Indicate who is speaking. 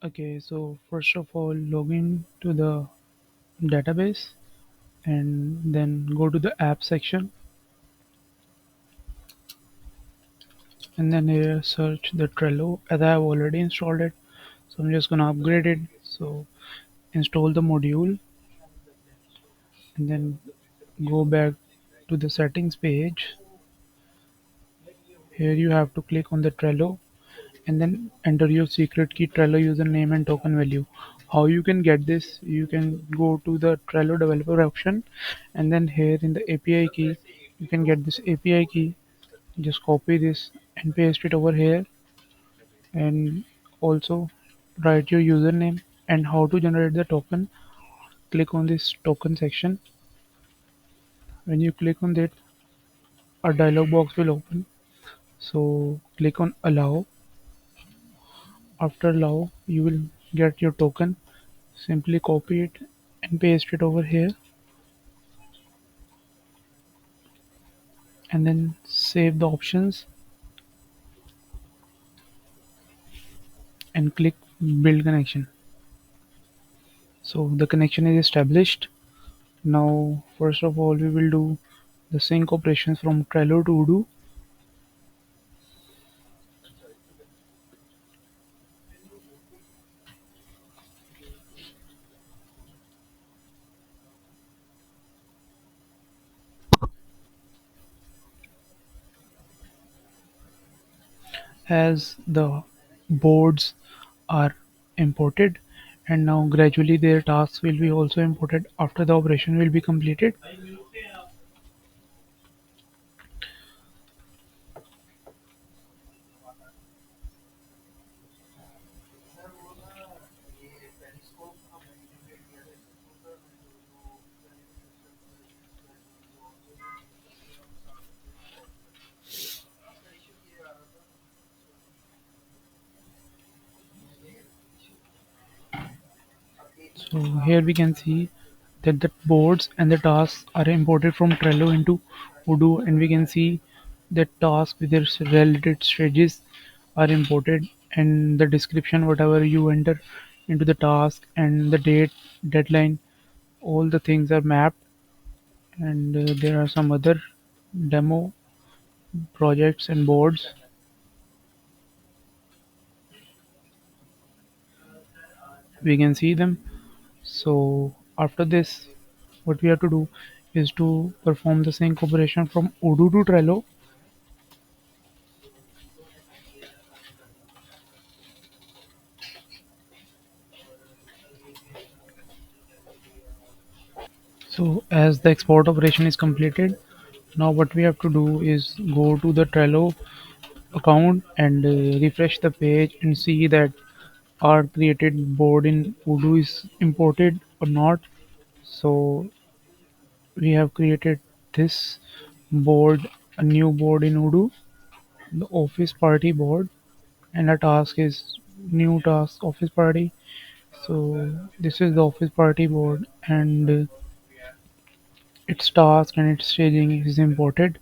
Speaker 1: Okay, so first of all, log in to the database and then go to the app section and then here search the Trello as I have already installed it. So I'm just gonna upgrade it. So install the module and then go back to the settings page. Here you have to click on the Trello and then enter your secret key, Trello username and token value. How you can get this? You can go to the Trello developer option and then here in the API key you can get this API key. Just copy this and paste it over here and also write your username and how to generate the token. Click on this token section. When you click on that, a dialog box will open. So click on allow. After allow, you will get your token. Simply copy it and paste it over here and then save the options and click build connection. So the connection is established. Now first of all we will do the sync operations from Trello to Odoo. As the boards are imported and now gradually their tasks will be also imported after the operation will be completed. So here we can see that the boards and the tasks are imported from Trello into Odoo and we can see the tasks with their related stages are imported and the description whatever you enter into the task and the date deadline, all the things are mapped. And there are some other demo projects and boards. We can see them. So after this, what we have to do is to perform the sync operation from Odoo to Trello. So as the export operation is completed, now what we have to do is go to the Trello account and refresh the page and see that our created board in Odoo is imported or not. So we have created this board, a new board in Odoo, the office party board, and a task is new task office party. So this is the office party board and its task and its staging is imported.